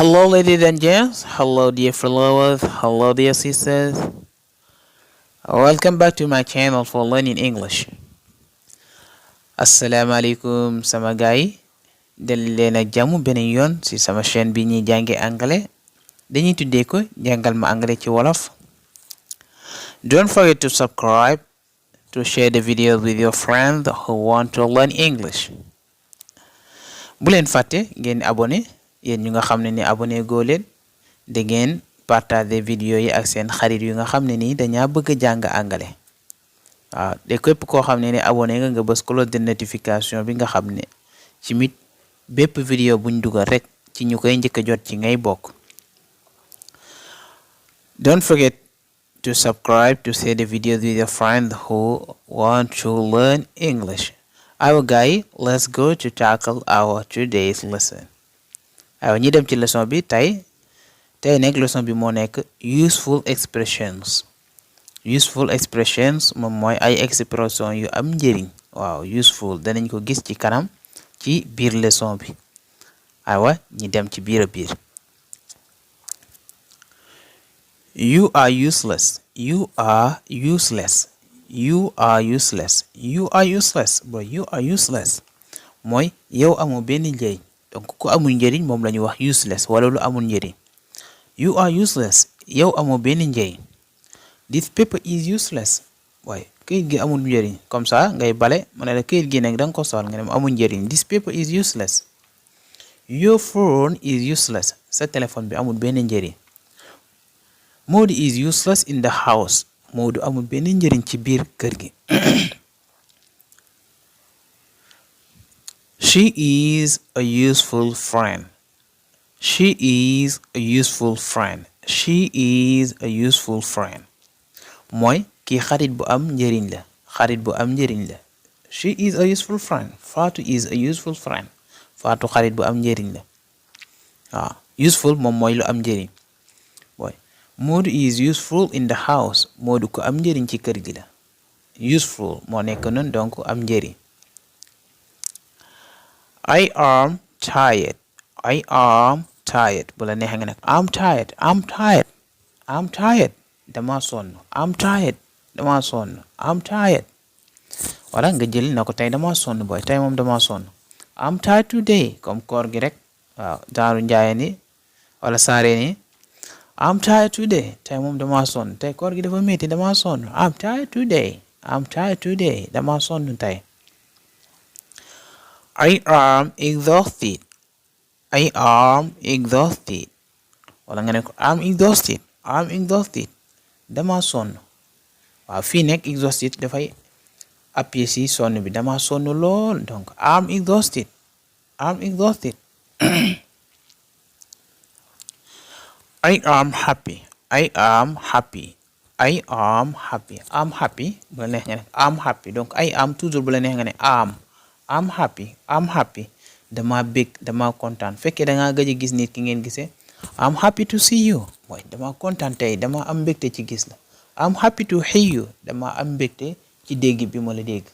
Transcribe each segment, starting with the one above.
Hello, ladies and gents. Hello, dear followers. Hello, dear sisters. Welcome back to my channel for learning English. Assalamualaikum sama gaay. Dal leen ak jàmm beneen yoon ci sama chaîne bi ñuy jànge anglais. Dañuy tuddee ko jàngal ma anglais ci wolof. Don't forget to subscribe, to share the video with your friends who want to learn English. Bu leen fàtte ngeen abonné. Yéen ñu nga xam ne ni abonné goo leen da ngeen partager vidéo yi ak seen xarit yu nga xam ne nii dañaa bëgg a jàng anglais waaw de képp koo xam ne ni abonné nga bës cloche de notification bi nga xam ne ci mit bépp vidéo buñ dugal rek ci ñu koy njëkk a jot ci ngay bokk. Don't forget to subscribe, to share the videos with your friends who want to learn English. Our guy, let's go to tackle our today's lesson. Aywa ñi dem ci leçon bi tey nekk leçon bi moo nekk useful expressions. Useful expressions moom mooy ay expression yu am njëriñ waaw useful danañ ko gis ci kanam ci biir leçon bi aywa ñi dem ci biir a biir. You are useless. You are useless. You are useless. You are useless. Boy, you are useless mooy yow amoo benn njëriñ. Donc ku amul njëriñ moom la ñu wax useless wala lu amul njëriñ. You are useless. Yow amoo benn njëriñ. This paper is useless. waaye këyit gi amul njëriñ comme ça ngay bale ma ne la këyit gi nag da nga ko sol nga ne amul njëriñ. This paper is useless. Your phone is useless. Sa téléphone bi amul benn njëriñ. Modou is useless in the house. Modou amul benn njëriñ ci biir kër gi. She is a useful friend. She is a useful friend. She is a useful friend. mooy kii xarit bu am njëriñ la. Xarit bu am njëriñ la. She is a useful friend. Fatou is a useful friend. Fatou xarit bu am njëriñ la. waaw useful moom mooy lu am njëriñ. mooy Modou is useful in the house. Modou ko am njëriñ ci kër gi la. Useful moo nekk noonu donc am njëriñ. I am tired. I am tired. bu la neexee nga ne I'm tired. I'm tired. I'm tired. dama sonn. I'm tired. dama sonn. I'm tired. wala nga jël na ko tey dama sonn booy tey moom dama sonn. I'm tired today. comme koor gi rek waaw daaru njaaye ni wala saare ni I'm tired today. tey moom dama sonn tey koor gi dafa métti dama sonn. I'm tired today. I'm tired today. dama sonn tey. I am exhausted. I am exhausted. wala nga ne ko I'm exhausted. I'm exhausted. dama sonn. waaw fii nekk exhausted dafay appuyer si sonn bi dama sonn lool donc I'm exhausted. I'm exhausted. I am happy. I am happy. I am happy. I'm happy bu la neex nga ne I'm happy donc I am toujours bu la neex nga ne I'm happy. I'm happy. dama bég dama kontaan fekkee da ngaa gëj a gis nit ki ngeen gisee I'm happy to see you mooy dama kontaan tey dama am mbégte ci gis la. I'm happy to hear you dama am mbégte ci dégg bi ma la dégg.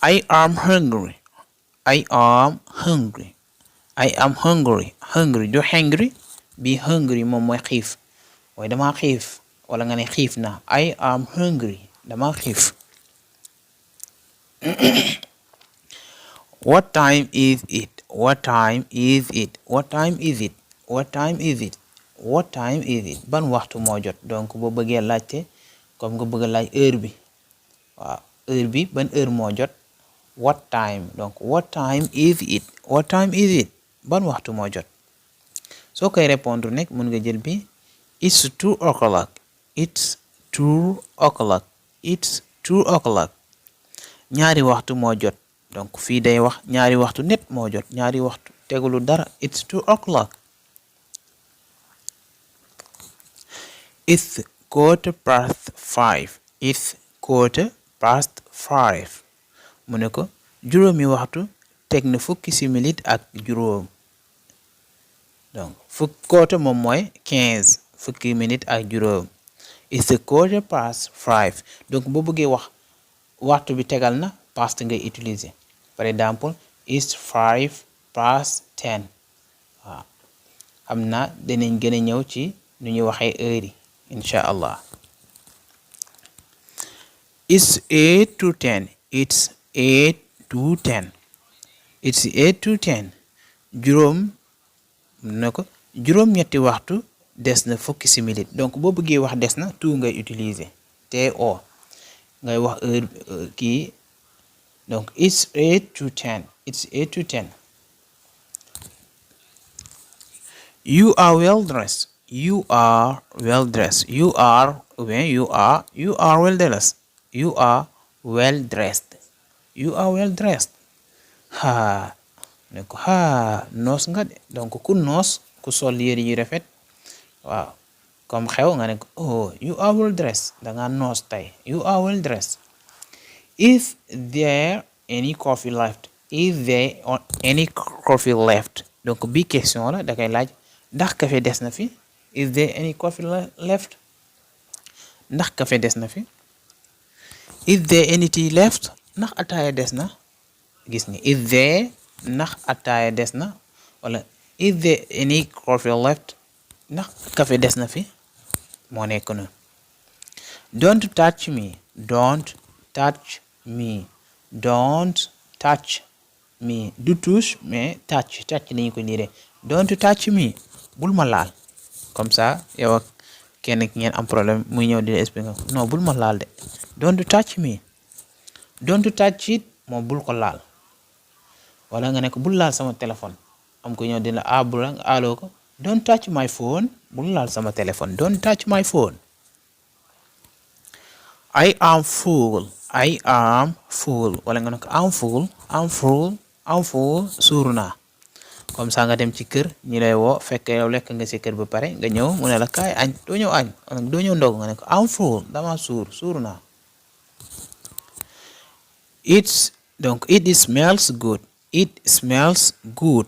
I am hungry. I am hungry. I am hungry. Hungry du hungry bi hungry moom mooy xiif mooy dama xiif wala nga ne xiif na I am hungry dama xiif. What time is it? What time is it? What time is it? What time is it? What time is it? ban waxtu moo jot donc boo bëggee laajte comme nga bëgg a laaj heure bi waaw heure bi ban heure moo jot what time donc what time is it? What time is it? ban waxtu moo jot soo koy répondre nekk mën nga jël bi it's 2 o'clock. It's 2 o'clock. It's 2 o'clock. ñaari waxtu moo jot donc fii day wax ñaari waxtu net moo jot ñaari waxtu tegulu dara it's 2 o'clock. It's 5:15. It's 5:15. mu ne ko juróomi waxtu teg na fukki simili ak juróom donc quarter moom mooy 15 fukki minute ak juróom. It's 5:15 donc boo bëggee wax waxtu bi tegal na past ngay utiliser par exemple it's 5 past 10 waaw xam naa dinañ gën a ñëw ci nu ñu waxee heure yi incha allah. It's 8 to 10. It's 8 to 10. It's 8 to 10. juróom na ko juróom-ñetti waxtu des na fukki simili donc boo bëggee wax des na tout ngay utiliser to ngay wax heure kii donc it's 8 to 10. It's 8 to 10. You are well dressed. You are well dressed. You are well dressed. You are well dressed. You are well dressed. Ha ne ko ha noos nga de donc ku noos ku sol yére yu rafet waaw comme xew nga ne ko oh you are well dressed danga noos tey. You are well dressed. Is there any coffee left? Is there any coffee left? donc bi question la da koy laaj ndax café des na fi. Is there any coffee left? ndax café des na fi. Is there any tea left? ndax ataaya des na. gis nga is there ndax ataaya des na wala is there any coffee left ndax café des na fi moo nekk noonu. Don't touch me. Don't touch me. Don't touch me. du touche mais touch lañu ko niiree. Don't touch me. bul ma laal comme ça yow ak kenn ki ngeen am problème muy ñëw di la expliquer non bul ma laal de. Don't touch me. Don't touch it moom bul ko laal wala nga ne ko bul laal sama téléphone am ko ñëw di la bul nga aloo ko don't touch my phone bul laal sama téléphone. Don't touch my phone. I am full. I am full wala nga ne ko I'm full. I'm full. I'm full suuru naa comme ça nga dem ci kër ñi lay woo fekk yow lekk nga ci kër ba pare nga ñëw mu ne la kaay añ doo ñëw añ wala doo ñëw ndog nga ne ko I'm full dama suuru naa. Donc it smells good. It smells good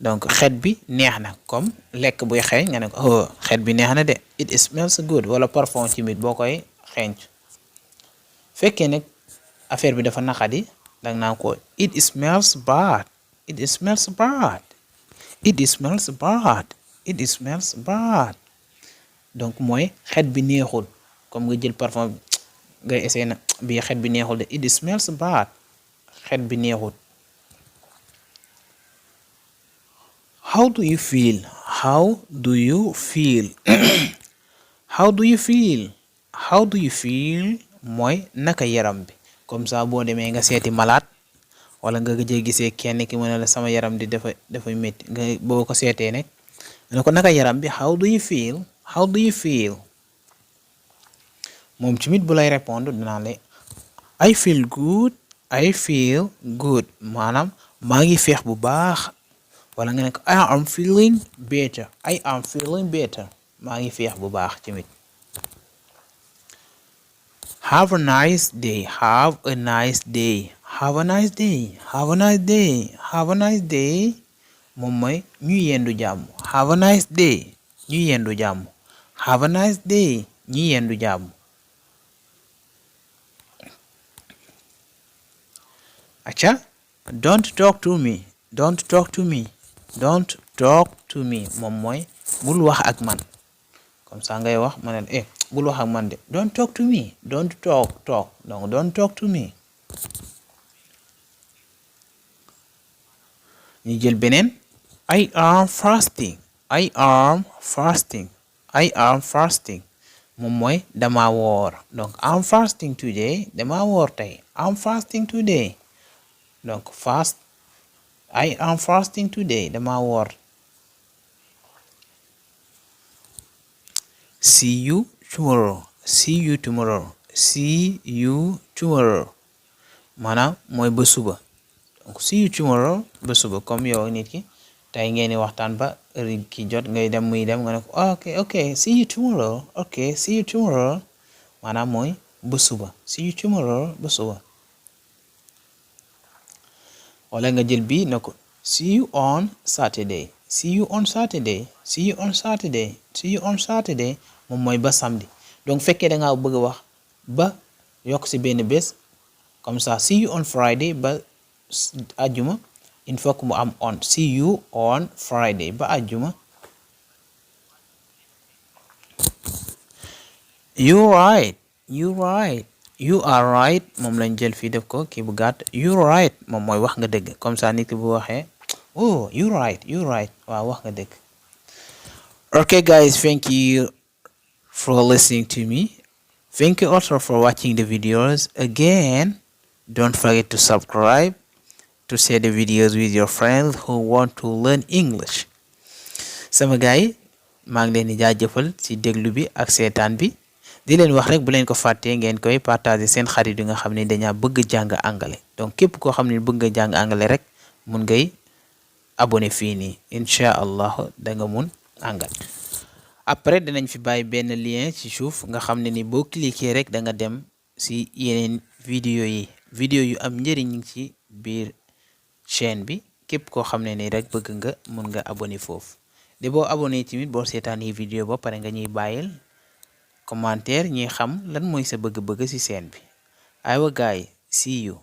donc xet bi neex na comme lekk buy xeeñ nga ne ko oh xet bi neex na de. It smells good wala parfum timide boo koy xeeñ fekkee nag affaire bi dafa naqadi danga naan ko it smells bad. It smells bad. It smells bad. It smells bad donc mooy xet bi neexul comme nga jël parfum nga essayé na bi xet bi neexul de. It smells bad xet bi neexul. How do you feel? How do you feel? How do you feel? How do you feel mooy naka yaram bi comme ça boo demee nga seeti malade wala nga gëjee gisee kenn ki mu ne la sama yaram di dafay métti nga boo ko seetee nekk ne ko naka yaram bi. How do you feel? How do you feel? moom tamit bu lay répondre dinaa la I feel good. I feel good maanaam maa ngi feex bu baax wala nga ne ko I am feeling better. I am feeling better maa ngi feex bu baax tamit. Have a nice day. Have a nice day. Have a nice day. Have a nice day. Have a nice day moom mooy ñu yendu jàmm. Have a nice day ñu yendu jàmm. Have a nice day ñu yendu jàmm. acca don't talk to me. Don't talk to me. Don't talk to me moom mooy bul wax ak man comme ça ngay wax ma ne bul wax ak man de. Don't talk to me. Don't talk donc don't talk to me. ñu jël beneen I am fasting. I am fasting. I am fasting moom mooy dama woor donc I'm fasting today dama woor tey. I'm fasting today donc fast. I am fasting today dama woor. See you tomorrow. See you tomorrow. See you tomorrow maanaam mooy ba suba donc see you tomorrow ba suba comme yow nit ki tey ngeen di waxtaan ba heure ki jot ngay dem muy dem nga ne ko ok see you tomorrow. Ok see you tomorrow maanaam mooy ba suba. See you tomorrow ba suba. wala nga jël bi ne ko see you on Saturday. See you on Saturday. See you on Saturday. See you on Saturday moom mooy ba samedi donc fekkee da ngaa bëgg a wax ba yokk ci benn bés comme ça see you on Friday ba ajjuma il faut que mu am on. See you on Friday ba àjjuma. You right. You are right moom lañ jël fii def ko kii bu gàtt. You right moom mooy wax nga dëgg comme ça nit ki bu waxee oh you right waaw wax nga dëgg. Okay guys, thank you for listening to me. Thank you also for watching the videos. Again, don't forget to subscribe, to share the videos with your friends who want to learn English. Sama gaay maa ngi leen di jaajëfal ci déglu bi ak seetaan bi. di leen wax rek bu leen ko fàttee ngeen koy partager seen xarit yi nga xam ne dañaa bëgg jàng anglais. Donc képp koo xam ne bëgg nga jàng anglais rek mun ngay abonné fii nii incha allah da nga mun anglais. Après dinañ fi bàyyi benn lien ci suuf nga xam ne ni boo cliquer rek da nga dem si yeneen vidéo yu am njëriñ ñu ngi ci biir chaîne bi. Képp koo xam ne ni rek bëgg nga mun nga abonné foofu. de boo abonné tamit boo seetaanee vidéo ba pare nga ñuy bàyyil commentaire ñuy xam lan mooy sa bëgg-bëgg ci chaîne bi. aywa gaay see you.